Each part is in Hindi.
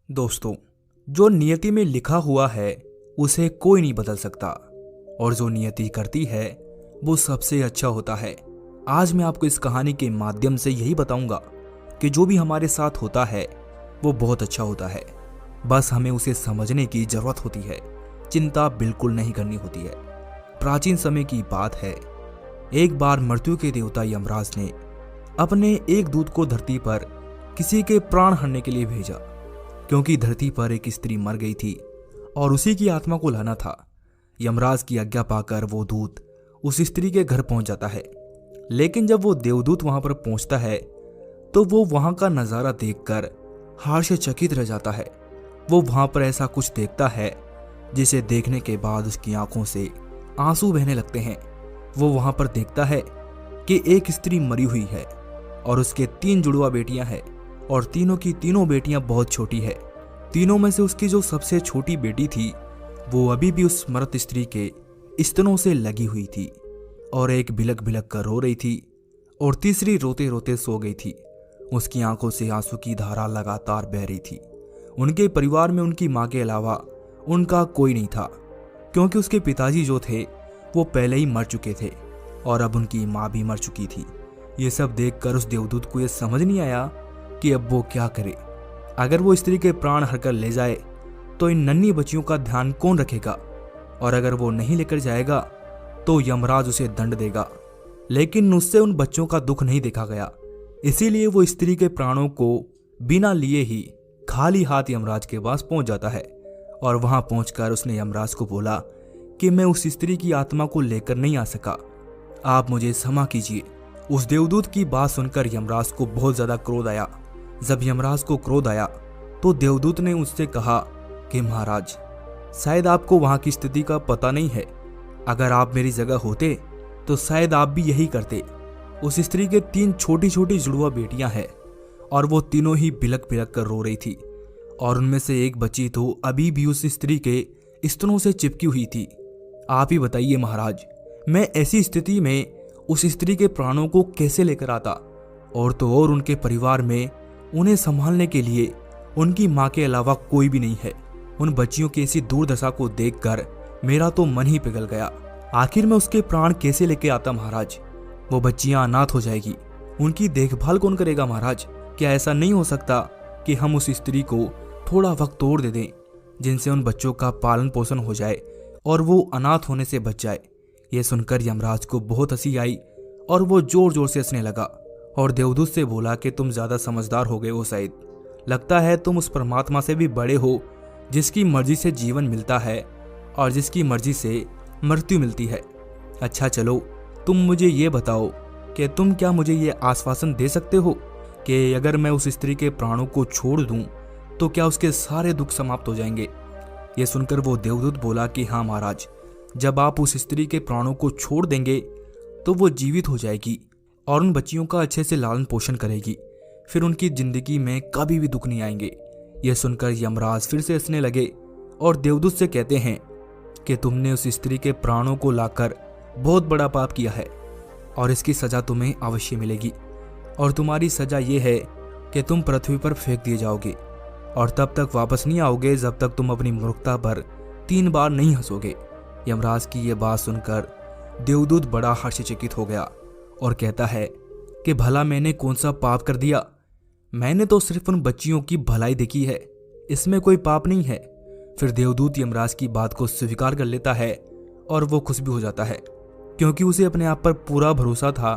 दोस्तों, जो नियति में लिखा हुआ है उसे कोई नहीं बदल सकता और जो नियति करती है वो सबसे अच्छा होता है। आज मैं आपको इस कहानी के माध्यम से यही बताऊंगा कि जो भी हमारे साथ होता है वो बहुत अच्छा होता है। बस हमें उसे समझने की जरूरत होती है, चिंता बिल्कुल नहीं करनी होती है। प्राचीन समय की बात है, एक बार मृत्यु के देवता यमराज ने अपने एक दूत को धरती पर किसी के प्राण हरने के लिए भेजा, क्योंकि धरती पर एक स्त्री मर गई थी और उसी की आत्मा को लाना था। यमराज की आज्ञा पाकर वो दूत उस स्त्री के घर पहुंच जाता है, लेकिन जब वो देवदूत वहां पर पहुंचता है तो वो वहां का नजारा देखकर हर्षचकित रह जाता है। वो वहां पर ऐसा कुछ देखता है जिसे देखने के बाद उसकी आंखों से आंसू बहने लगते हैं। वो वहां पर देखता है कि एक स्त्री मरी हुई है और उसके 3 जुड़वा बेटियां हैं और तीनों की तीनों बेटियां बहुत छोटी है। तीनों में से उसकी जो सबसे छोटी बेटी थी वो अभी भी उस मृत स्त्री के स्तनों से लगी हुई थी और एक बिलक बिलक कर रो रही थी और तीसरी रोते रोते सो गई थी। उसकी आंखों से आंसू की धारा लगातार बह रही थी। उनके परिवार में उनकी मां के अलावा उनका कोई नहीं था, क्योंकि उसके पिताजी जो थे वो पहले ही मर चुके थे और अब उनकी मां भी मर चुकी थी। ये सब देखकर उस देवदूत को ये समझ नहीं आया कि अब वो क्या करे। अगर वो स्त्री के प्राण हरकर ले जाए तो इन नन्ही बच्चियों का ध्यान कौन रखेगा, और अगर वो नहीं लेकर जाएगा तो यमराज उसे दंड देगा। लेकिन उससे उन बच्चों का दुख नहीं देखा गया, इसीलिए वो स्त्री के प्राणों को बिना लिए ही खाली हाथ यमराज के पास पहुंच जाता है। और वहां पहुंचकर उसने यमराज को बोला कि मैं उस स्त्री की आत्मा को लेकर नहीं आ सका, आप मुझे क्षमा कीजिए। उस देवदूत की बात सुनकर यमराज को बहुत ज्यादा क्रोध आया। जब यमराज को क्रोध आया तो देवदूत ने उससे कहा कि महाराज, शायद आपको वहां की स्थिति का पता नहीं है। अगर आप मेरी जगह होते तो शायद आप भी यही करते। उस स्त्री के 3 छोटी छोटी जुड़वा बेटियां हैं और वो तीनों ही बिलक बिलक कर रो रही थी और उनमें से एक बच्ची तो अभी भी उस स्त्री के स्तनों से चिपकी हुई थी। आप ही बताइए महाराज, मैं ऐसी स्थिति में उस स्त्री के प्राणों को कैसे लेकर आता, और तो और उनके परिवार में उन्हें संभालने के लिए उनकी मां के अलावा कोई भी नहीं है। उन बच्चियों की ऐसी दुर्दशा को देखकर मेरा तो मन ही पिघल गया। आखिर मैं उसके प्राण कैसे लेके आता महाराज? वो बच्चियां अनाथ हो जाएगी, उनकी देखभाल कौन करेगा महाराज? क्या ऐसा नहीं हो सकता कि हम उस स्त्री को थोड़ा वक्त और दे दें, जिनसे उन बच्चों का पालन पोषण हो जाए और वो अनाथ होने से बच जाए? यह सुनकर यमराज को बहुत हंसी आई और वो जोर जोर से हंसने लगा और देवदूत से बोला कि तुम ज्यादा समझदार हो गए हो, शायद लगता है तुम उस परमात्मा से भी बड़े हो जिसकी मर्जी से जीवन मिलता है और जिसकी मर्जी से मृत्यु मिलती है। अच्छा चलो, तुम मुझे ये बताओ कि तुम क्या मुझे ये आश्वासन दे सकते हो कि अगर मैं उस स्त्री के प्राणों को छोड़ दूं तो क्या उसके सारे दुख समाप्त हो जाएंगे? ये सुनकर वो देवदूत बोला कि हाँ महाराज, जब आप उस स्त्री के प्राणों को छोड़ देंगे तो वो जीवित हो जाएगी और उन बच्चियों का अच्छे से लालन पोषण करेगी, फिर उनकी जिंदगी में कभी भी दुख नहीं आएंगे। यह सुनकर यमराज फिर से हंसने लगे और देवदूत से कहते हैं कि तुमने उस स्त्री के प्राणों को लाकर बहुत बड़ा पाप किया है और इसकी सजा तुम्हें अवश्य मिलेगी, और तुम्हारी सजा यह है कि तुम पृथ्वी पर फेंक दिए जाओगे और तब तक वापस नहीं आओगे जब तक तुम अपनी मूर्खता पर 3 बार नहीं हंसोगे। यमराज की यह बात सुनकर देवदूत बड़ा हर्षचकित हो गया और कहता है कि भला मैंने कौन सा पाप कर दिया? मैंने तो सिर्फ उन बच्चियों की भलाई देखी है, इसमें कोई पाप नहीं है। फिर देवदूत यमराज की बात को स्वीकार कर लेता है और वो खुश भी हो जाता है, क्योंकि उसे अपने आप पर पूरा भरोसा था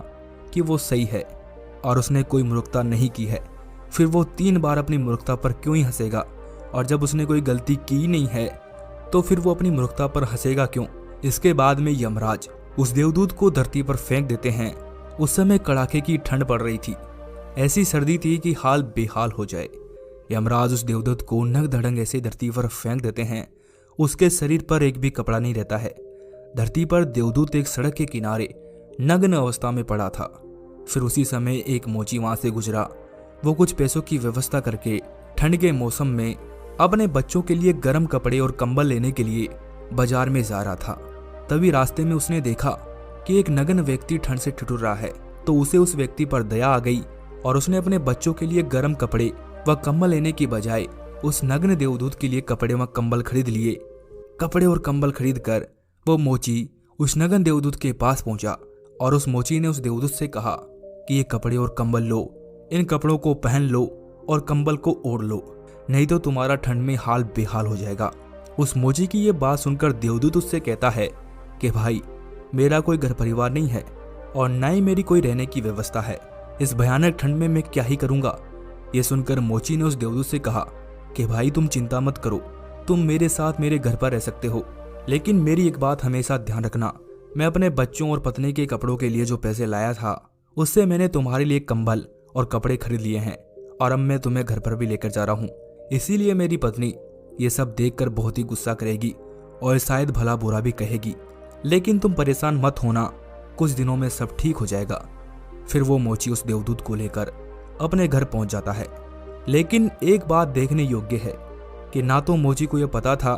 कि वो सही है और उसने कोई मूर्खता नहीं की है। फिर वो 3 बार अपनी मूर्खता पर क्यों ही हंसेगा, और जब उसने कोई गलती की नहीं है तो फिर वो अपनी मूर्खता पर हंसेगा क्यों? इसके बाद में यमराज उस देवदूत को धरती पर फेंक देते हैं। उस समय कड़ाके की ठंड पड़ रही थी, ऐसी सर्दी थी कि हाल बेहाल हो जाए। यमराज उस देवदूत को नंग धड़ंग ऐसे धरती पर फेंक देते हैं, उसके शरीर पर एक भी कपड़ा नहीं रहता है। धरती पर देवदूत एक सड़क के किनारे नग्न अवस्था में पड़ा था। फिर उसी समय एक मोची वहां से गुजरा। वो कुछ पैसों की व्यवस्था करके ठंड के मौसम में अपने बच्चों के लिए गर्म कपड़े और कंबल लेने के लिए बाजार में जा रहा था। तभी रास्ते में उसने देखा कि एक नग्न व्यक्ति ठंड से ठिठुर रहा है, तो उसे उस व्यक्ति पर दया आ गई और उसने अपने बच्चों के लिए गर्म कपड़े व कंबल लेने की बजाय उस नग्न देवदूत के लिए कपड़े व कंबल खरीद लिए। कपड़े और कंबल खरीद कर वो मोची उस नग्न देवदूत के पास पहुंचा और उस मोची ने उस देवदूत से कहा कि ये कपड़े और कंबल लो, इन कपड़ों को पहन लो और कंबल को ओढ़ लो, नहीं तो तुम्हारा ठंड में हाल बेहाल हो जाएगा। उस मोची की ये बात सुनकर देवदूत उससे कहता है कि भाई, मेरा कोई घर परिवार नहीं है और न ही मेरी कोई रहने की व्यवस्था है। इस भयानक ठंड में मैं क्या ही करूंगा। ये सुनकर मोची ने उस देवदूत से कहा कि भाई, तुम चिंता मत करो, तुम मेरे साथ मेरे घर पर रह सकते हो, लेकिन मेरी एक बात हमेशा ध्यान रखना, मैं अपने बच्चों और पत्नी के कपड़ों के लिए जो पैसे लाया था उससे मैंने तुम्हारे लिए कंबल और कपड़े खरीद लिए हैं और अब मैं तुम्हें घर पर भी लेकर जा रहा हूँ। इसीलिए मेरी पत्नी ये सब देखकर बहुत ही गुस्सा करेगी और शायद भला बुरा भी कहेगी, लेकिन तुम परेशान मत होना, कुछ दिनों में सब ठीक हो जाएगा। फिर वो मोची उस देवदूत को लेकर अपने घर पहुंच जाता है। लेकिन एक बात देखने योग्य है कि ना तो मोची को यह पता था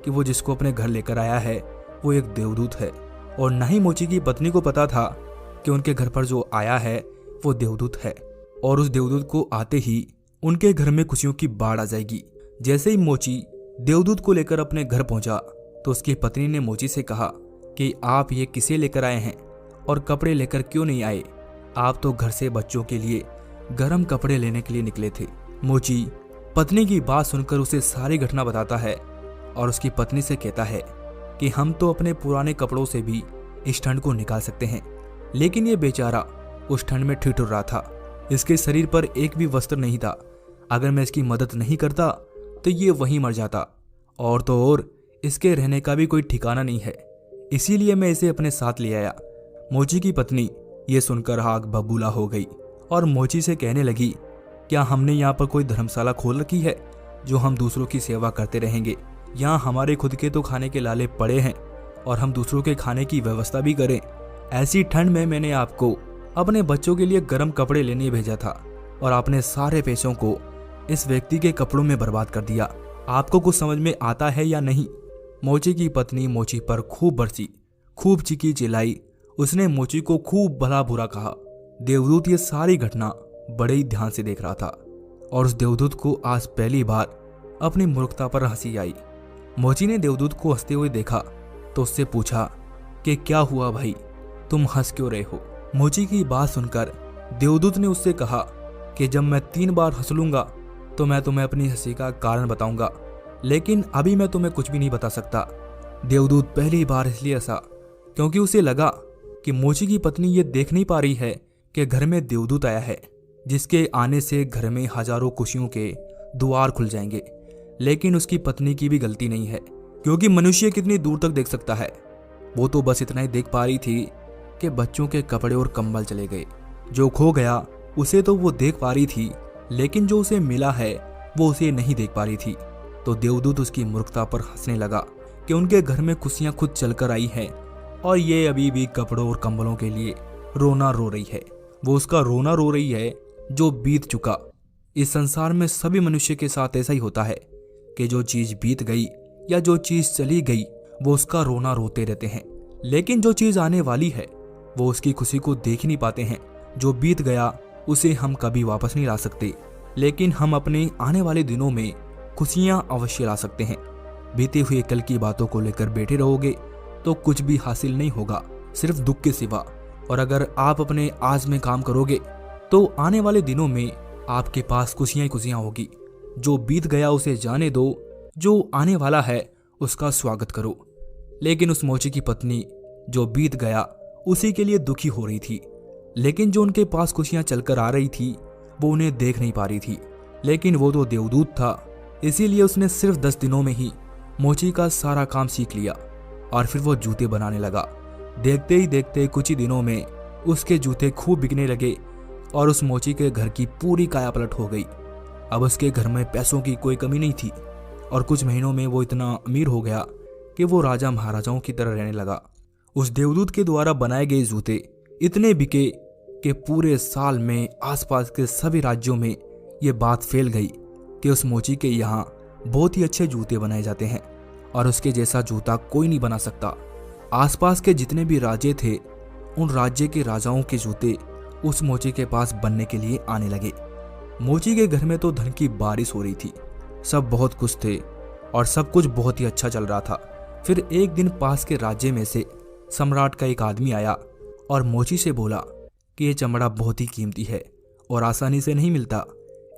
कि वो जिसको अपने घर लेकर आया है वो एक देवदूत है, और न ही मोची की पत्नी को पता था कि उनके घर पर जो आया है वो देवदूत है, और उस देवदूत को आते ही उनके घर में खुशियों की बाढ़ आ जाएगी। जैसे ही मोची देवदूत को लेकर अपने घर पहुंचा तो उसकी पत्नी ने मोची से कहा कि आप ये किसे लेकर आए हैं और कपड़े लेकर क्यों नहीं आए? आप तो घर से बच्चों के लिए गर्म कपड़े लेने के लिए निकले थे। मोची पत्नी की बात सुनकर उसे सारी घटना बताता है और उसकी पत्नी से कहता है कि हम तो अपने पुराने कपड़ों से भी इस ठंड को निकाल सकते हैं, लेकिन ये बेचारा उस ठंड में ठिठुर रहा था, इसके शरीर पर एक भी वस्त्र नहीं था। अगर मैं इसकी मदद नहीं करता तो ये वहीं मर जाता, और तो और इसके रहने का भी कोई ठिकाना नहीं है, इसीलिए मैं इसे अपने साथ ले आया। मोची की पत्नी ये सुनकर आग बबूला हो गई और मोची से कहने लगी, क्या हमने यहाँ पर कोई धर्मशाला खोल रखी है जो हम दूसरों की सेवा करते रहेंगे? यहाँ हमारे खुद के तो खाने के लाले पड़े हैं और हम दूसरों के खाने की व्यवस्था भी करें। ऐसी ठंड में मैंने आपको अपने बच्चों के लिए गर्म कपड़े लेने भेजा था और आपने सारे पैसों को इस व्यक्ति के कपड़ों में बर्बाद कर दिया। आपको कुछ समझ में आता है या नहीं? मोची की पत्नी मोची पर खूब बरसी, खूब चीखी चिल्लाई, उसने मोची को खूब भला बुरा कहा। देवदूत ये सारी घटना बड़े ही ध्यान से देख रहा था और उस देवदूत को आज पहली बार अपनी मूर्खता पर हंसी आई। मोची ने देवदूत को हंसते हुए देखा तो उससे पूछा कि क्या हुआ भाई, तुम हंस क्यों रहे हो? मोची की बात सुनकर देवदूत ने उससे कहा कि जब मैं 3 बार हंस लूंगा तो मैं तुम्हें अपनी हंसी का कारण बताऊंगा, लेकिन अभी मैं तुम्हें कुछ भी नहीं बता सकता। देवदूत पहली बार इसलिए हंसा क्योंकि उसे लगा कि मोची की पत्नी ये देख नहीं पा रही है कि घर में देवदूत आया है, जिसके आने से घर में हजारों खुशियों के द्वार खुल जाएंगे। लेकिन उसकी पत्नी की भी गलती नहीं है, क्योंकि मनुष्य कितनी दूर तक देख सकता है। वो तो बस इतना ही देख पा रही थी कि बच्चों के कपड़े और कंबल चले गए। जो खो गया उसे तो वो देख पा रही थी, लेकिन जो उसे मिला है वो उसे नहीं देख पा रही थी। तो देवदूत उसकी मूर्खता पर हंसने लगा कि उनके घर में खुशियां खुद चलकर आई हैं और ये अभी भी कपड़ों और कंबलों के लिए रोना रो रही है। वो उसका रोना रो रही है जो बीत चुका। इस संसार में सभी मनुष्य के साथ ऐसा ही होता है कि जो चीज बीत गई या जो चीज चली गई वो उसका रोना रोते रहते हैं, लेकिन जो चीज आने वाली है वो उसकी खुशी को देख ही नहीं पाते हैं। जो बीत गया उसे हम कभी वापस नहीं ला सकते, लेकिन हम अपने आने वाले दिनों में खुशियां अवश्य ला सकते हैं। बीते हुए कल की बातों को लेकर बैठे रहोगे तो कुछ भी हासिल नहीं होगा, सिर्फ दुख के सिवा। और अगर आप अपने आज में काम करोगे तो आने वाले दिनों में आपके पास खुशियां ही खुशियां होगी। जो बीत गया उसे जाने दो, जो आने वाला है उसका स्वागत करो। लेकिन उस मोची की पत्नी जो बीत गया उसी के लिए दुखी हो रही थी, लेकिन जो उनके पास खुशियां चलकर आ रही थी वो उन्हें देख नहीं पा रही थी। लेकिन वो तो देवदूत था, इसीलिए उसने सिर्फ 10 दिनों में ही मोची का सारा काम सीख लिया और फिर वो जूते बनाने लगा। देखते ही देखते कुछ ही दिनों में उसके जूते खूब बिकने लगे और उस मोची के घर की पूरी कायापलट हो गई। अब उसके घर में पैसों की कोई कमी नहीं थी और कुछ महीनों में वो इतना अमीर हो गया कि वो राजा महाराजाओं की तरह रहने लगा। उस देवदूत के द्वारा बनाए गए जूते इतने बिके कि पूरे साल में आसपास के सभी राज्यों में ये बात फैल गई कि उस मोची के यहाँ बहुत ही अच्छे जूते बनाए जाते हैं और उसके जैसा जूता कोई नहीं बना सकता। आसपास के जितने भी राज्य थे उन राज्य के राजाओं के जूते उस मोची के पास बनने के लिए आने लगे। मोची के घर में तो धन की बारिश हो रही थी। सब बहुत खुश थे और सब कुछ बहुत ही अच्छा चल रहा था। फिर एक दिन पास के राज्य में से सम्राट का एक आदमी आया और मोची से बोला कि ये चमड़ा बहुत ही कीमती है और आसानी से नहीं मिलता,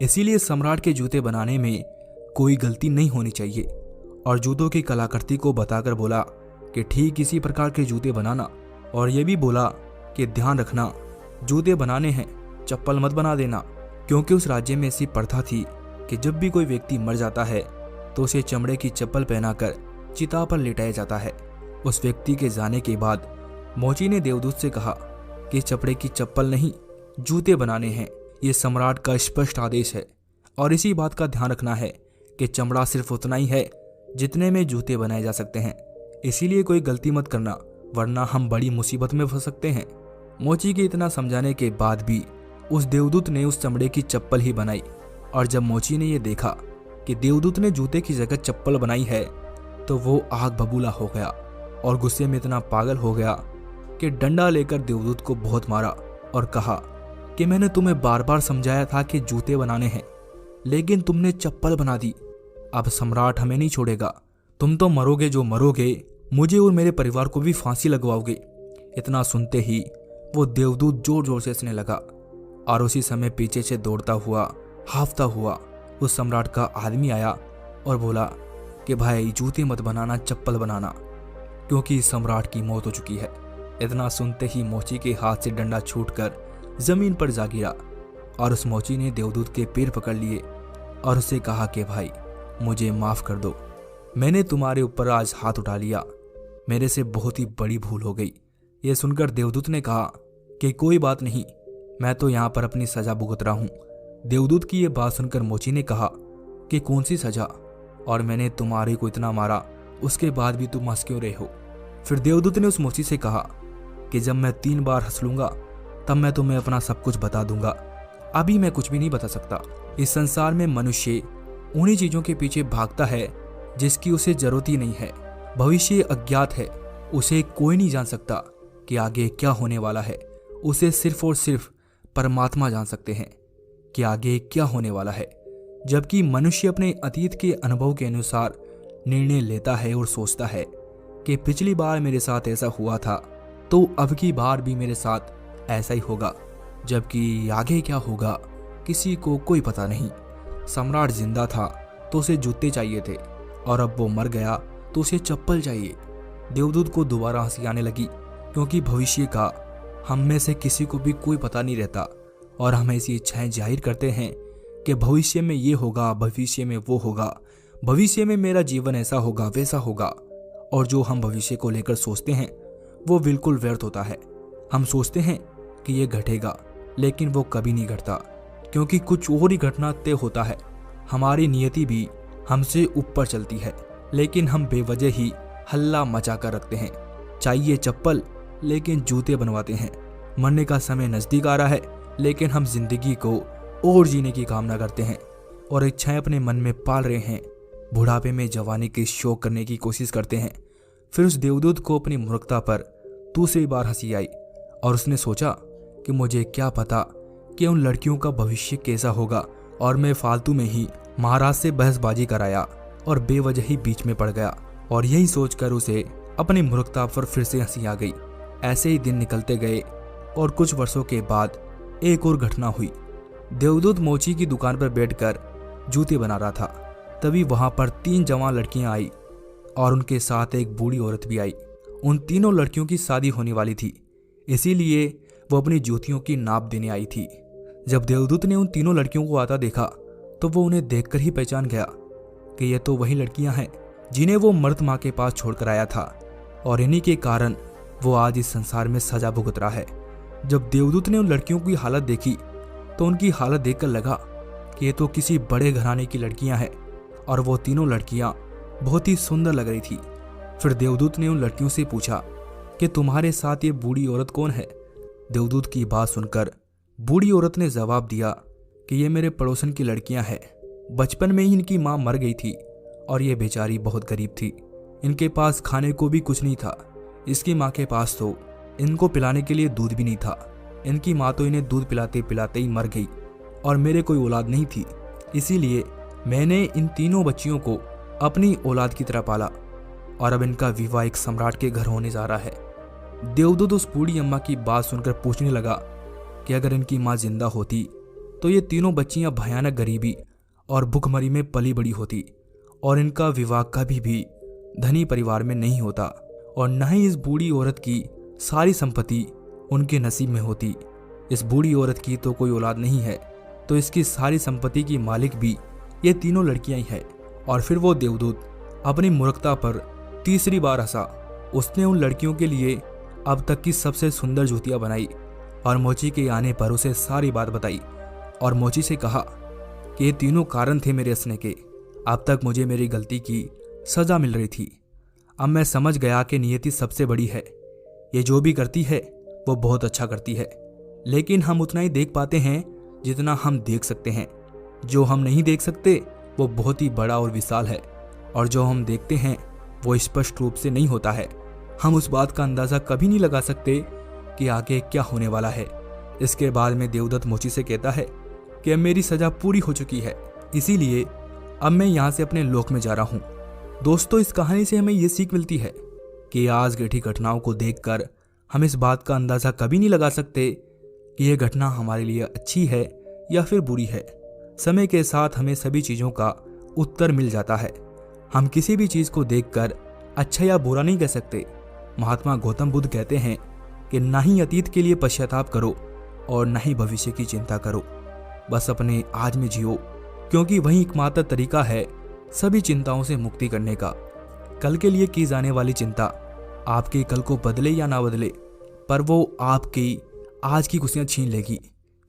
इसीलिए सम्राट के जूते बनाने में कोई गलती नहीं होनी चाहिए। और जूतों की कलाकृति को बताकर बोला कि ठीक इसी प्रकार के जूते बनाना, और ये भी बोला कि ध्यान रखना जूते बनाने हैं, चप्पल मत बना देना, क्योंकि उस राज्य में ऐसी प्रथा थी कि जब भी कोई व्यक्ति मर जाता है तो उसे चमड़े की चप्पल पहनाकर चिता पर लिटाया जाता है। उस व्यक्ति के जाने के बाद मोची ने देवदूत से कहा कि चमड़े की चप्पल नहीं, जूते बनाने हैं। ये सम्राट का स्पष्ट आदेश है और इसी बात का ध्यान रखना है कि चमड़ा सिर्फ उतना ही है जितने में जूते बनाए जा सकते हैं, इसीलिए कोई गलती मत करना वरना हम बड़ी मुसीबत में फंस सकते हैं। मोची के इतना समझाने के बाद भी उस देवदूत ने उस चमड़े की चप्पल ही बनाई। और जब मोची ने यह देखा कि देवदूत ने जूते की जगह चप्पल बनाई है तो वो आग बबूला हो गया और गुस्से में इतना पागल हो गया कि डंडा लेकर देवदूत को बहुत मारा और कहा कि मैंने तुम्हें बार बार समझाया था कि जूते बनाने हैं, लेकिन तुमने चप्पल बना दी। अब सम्राट हमें नहीं छोड़ेगा, तुम तो मरोगे जो मरोगे, मुझे और मेरे परिवार को भी फांसी लगवाओगे। इतना सुनते ही वो देवदूत जोर जोर से हंसने लगा और उसी समय पीछे से दौड़ता हुआ हाफता हुआ उस सम्राट का आदमी आया और बोला कि भाई जूते मत बनाना, चप्पल बनाना, क्योंकि सम्राट की मौत हो चुकी है। इतना सुनते ही मोची के हाथ से डंडा छूटकर जमीन पर जा गिरा और उस मोची ने देवदूत के पैर पकड़ लिए और उसे कहा कि भाई मुझे माफ कर दो, मैंने तुम्हारे ऊपर आज हाथ उठा लिया, मेरे से बहुत ही बड़ी भूल हो गई। यह सुनकर देवदूत ने कहा कि कोई बात नहीं, मैं तो यहाँ पर अपनी सजा भुगत रहा हूँ। देवदूत की यह बात सुनकर मोची ने कहा कि कौन सी सजा, और मैंने तुम्हारे को इतना मारा उसके बाद भी तुम हंस क्यों रहे हो। फिर देवदूत ने उस मोची से कहा कि जब मैं 3 बार हंस लूंगा तब मैं तुम्हें अपना सब कुछ बता दूंगा, अभी मैं कुछ भी नहीं बता सकता। इस संसार में मनुष्य उन्हीं चीजों के पीछे भागता है जिसकी उसे जरूरत ही नहीं है। भविष्य अज्ञात है, उसे कोई नहीं जान सकता कि आगे क्या होने वाला है। उसे सिर्फ और सिर्फ परमात्मा जान सकते हैं कि आगे क्या होने वाला है। जबकि मनुष्य अपने अतीत के अनुभव के अनुसार निर्णय लेता है और सोचता है कि पिछली बार मेरे साथ ऐसा हुआ था तो अब की बार भी मेरे साथ ऐसा ही होगा, जबकि आगे क्या होगा किसी को कोई पता नहीं। सम्राट जिंदा था तो उसे जूते चाहिए थे और अब वो मर गया तो उसे चप्पल चाहिए। देवदूत को दोबारा हंसी आने लगी, क्योंकि भविष्य का हम में से किसी को भी कोई पता नहीं रहता और हम ऐसी इच्छाएं जाहिर करते हैं कि भविष्य में ये होगा, भविष्य में वो होगा, भविष्य में मेरा जीवन ऐसा होगा वैसा होगा। और जो हम भविष्य को लेकर सोचते हैं वो बिल्कुल व्यर्थ होता है। हम सोचते हैं कि ये घटेगा, लेकिन वो कभी नहीं घटता, क्योंकि कुछ और ही घटना तय होता है। हमारी नियति भी हमसे ऊपर चलती है, लेकिन हम बेवजह ही हल्ला मचा कर रखते हैं। चाहिए चप्पल, लेकिन जूते बनवाते हैं। मरने का समय नजदीक आ रहा है, लेकिन हम जिंदगी को और जीने की कामना करते हैं और इच्छाएं अपने मन में पाल रहे हैं। बुढ़ापे में जवानी की शौक करने की कोशिश करते हैं। फिर उस देवदूत को अपनी मूर्खता पर दूसरी बार हंसी आई और उसने सोचा कि मुझे क्या पता कि उन लड़कियों का भविष्य कैसा होगा, और मैं फालतू में ही महाराज से बहसबाजी कराया और बेवजह ही बीच में पड़ गया। और यही सोचकर उसे अपनी मूर्खता पर फिर से हंसी आ गई। ऐसे ही दिन निकलते गए और कुछ वर्षों के बाद एक और घटना हुई। देवदूत मोची की दुकान पर बैठकर जूते बना रहा था। तभी वहां पर 3 जवान लड़कियां आई और उनके साथ एक बूढ़ी औरत भी आई। उन तीनों लड़कियों की शादी होने वाली थी, इसीलिए वो अपनी जूतियों की नाप देने आई थी। जब देवदूत ने उन तीनों लड़कियों को आता देखा तो वो उन्हें देखकर ही पहचान गया कि ये तो वही लड़कियां हैं जिन्हें वो मर्द माँ के पास छोड़कर आया था, और इन्हीं के कारण वो आज इस संसार में सजा भुगत रहा है। जब देवदूत ने उन लड़कियों की हालत देखी तो उनकी हालत देखकर लगा कि ये तो किसी बड़े घराने की लड़कियां हैं, और वो तीनों लड़कियां बहुत ही सुंदर लग रही थी। फिर देवदूत ने उन लड़कियों से पूछा कि तुम्हारे साथ ये बूढ़ी औरत कौन है। देवदूत की बात सुनकर बूढ़ी औरत ने जवाब दिया कि ये मेरे पड़ोसन की लड़कियां हैं। बचपन में ही इनकी माँ मर गई थी और ये बेचारी बहुत गरीब थी। इनके पास खाने को भी कुछ नहीं था। इसकी माँ के पास तो इनको पिलाने के लिए दूध भी नहीं था। इनकी माँ तो इन्हें दूध पिलाते पिलाते ही मर गई और मेरे कोई औलाद नहीं थी, इसीलिए मैंने इन तीनों बच्चियों को अपनी औलाद की तरह पाला और अब इनका विवाह एक सम्राट के घर होने जा रहा है। देवदूत उस बूढ़ी अम्मा की बात सुनकर पूछने लगा कि अगर इनकी माँ जिंदा होती तो ये तीनों बच्चियां भयानक गरीबी और भुखमरी में पली बड़ी होती और इनका विवाह कभी भी धनी परिवार में नहीं होता और न ही इस बूढ़ी औरत की सारी संपत्ति उनके नसीब में होती। इस बूढ़ी औरत की तो कोई औलाद नहीं है, तो इसकी सारी संपत्ति की मालिक भी ये तीनों लड़कियां ही हैं। और फिर वो देवदूत अपनी मूर्खता पर तीसरी बार हंसा। उसने उन लड़कियों के लिए अब तक की सबसे सुंदर जूतियां बनाई और मोची के आने पर उसे सारी बात बताई और मोची से कहा कि ये तीनों कारण थे मेरे हंसने के। अब तक मुझे मेरी गलती की सजा मिल रही थी। अब मैं समझ गया कि नियति सबसे बड़ी है। ये जो भी करती है वो बहुत अच्छा करती है, लेकिन हम उतना ही देख पाते हैं जितना हम देख सकते हैं। जो हम नहीं देख सकते वो बहुत ही बड़ा और विशाल है, और जो हम देखते हैं वो स्पष्ट रूप से नहीं होता है। हम उस बात का अंदाजा कभी नहीं लगा सकते कि आगे क्या होने वाला है। इसके बाद में देवदत्त मोची से कहता है कि अब मेरी सजा पूरी हो चुकी है, इसीलिए अब मैं यहाँ से अपने लोक में जा रहा हूँ। दोस्तों, इस कहानी से हमें ये सीख मिलती है कि आज घटी घटनाओं को देखकर हम इस बात का अंदाजा कभी नहीं लगा सकते कि यह घटना हमारे लिए अच्छी है या फिर बुरी है। समय के साथ हमें सभी चीज़ों का उत्तर मिल जाता है। हम किसी भी चीज़ को देखकर अच्छा या बुरा नहीं कह सकते। महात्मा गौतम बुद्ध कहते हैं कि ना ही अतीत के लिए पश्चाताप करो और ना ही भविष्य की चिंता करो, बस अपने आज में जियो, क्योंकि वही एकमात्र तरीका है सभी चिंताओं से मुक्ति करने का। कल के लिए की जाने वाली चिंता आपके कल को बदले या ना बदले, पर वो आपकी आज की खुशियां छीन लेगी।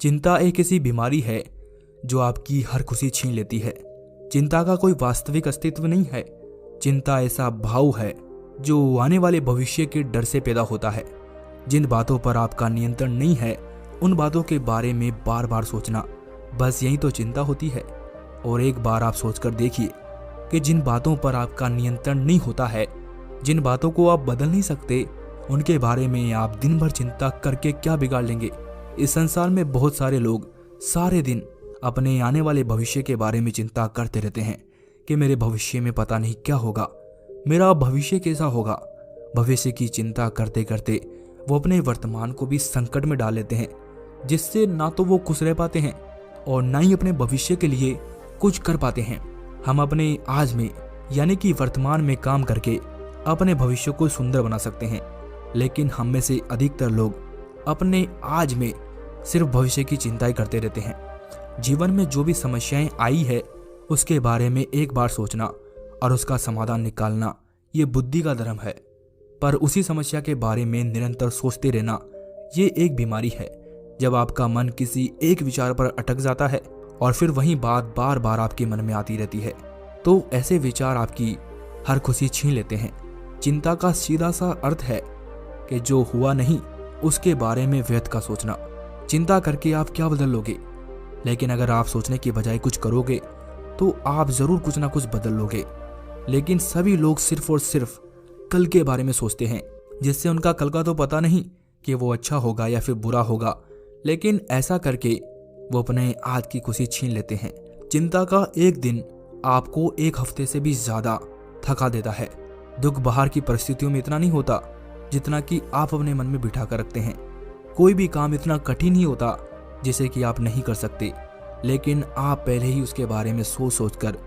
चिंता एक ऐसी बीमारी है जो आपकी हर खुशी छीन लेती है। चिंता का कोई वास्तविक अस्तित्व नहीं है। चिंता ऐसा भाव है जो आने वाले भविष्य के डर से पैदा होता है। जिन बातों पर आपका नियंत्रण नहीं है, उन बातों के बारे में बार बार सोचना, बस यही तो चिंता होती है। और एक बार आप सोचकर देखिए कि जिन बातों पर आपका नियंत्रण नहीं होता है, जिन बातों को आप बदल नहीं सकते, उनके बारे में आप दिन भर चिंता करके क्या बिगाड़ लेंगे। इस संसार में बहुत सारे लोग सारे दिन अपने आने वाले भविष्य के बारे में चिंता करते रहते हैं कि मेरे भविष्य में पता नहीं क्या होगा, मेरा भविष्य कैसा होगा। भविष्य की चिंता करते करते वो अपने वर्तमान को भी संकट में डाल लेते हैं, जिससे ना तो वो खुश रह पाते हैं और ना ही अपने भविष्य के लिए कुछ कर पाते हैं। हम अपने आज में यानी कि वर्तमान में काम करके अपने भविष्य को सुंदर बना सकते हैं, लेकिन हम में से अधिकतर लोग अपने आज में सिर्फ भविष्य की चिंताएं करते रहते हैं। जीवन में जो भी समस्याएं आई है उसके बारे में एक बार सोचना और उसका समाधान निकालना, ये बुद्धि का धर्म है। पर उसी समस्या के बारे में निरंतर सोचते रहना, ये एक बीमारी है। जब आपका मन किसी एक विचार पर अटक जाता है और फिर वही बात बार बार आपके मन में आती रहती है, तो ऐसे विचार आपकी हर खुशी छीन लेते हैं। चिंता का सीधा सा अर्थ है कि जो हुआ नहीं उसके बारे में व्यर्थ का सोचना। चिंता करके आप क्या बदल लोगे, लेकिन अगर आप सोचने की बजाय कुछ करोगे तो आप जरूर कुछ ना कुछ बदल लोगे। लेकिन सभी लोग सिर्फ और सिर्फ कल के बारे में सोचते हैं, जिससे उनका कल का तो पता नहीं कि वो अच्छा होगा या फिर बुरा होगा, लेकिन ऐसा करके वो अपने आज की खुशी छीन लेते हैं। चिंता का एक दिन आपको एक हफ्ते से भी ज्यादा थका देता है। दुख बाहर की परिस्थितियों में इतना नहीं होता जितना कि आप अपने मन में बिठा कर रखते हैं। कोई भी काम इतना कठिन नहीं होता जिसे कि आप नहीं कर सकते, लेकिन आप पहले ही उसके बारे में सोच सोच कर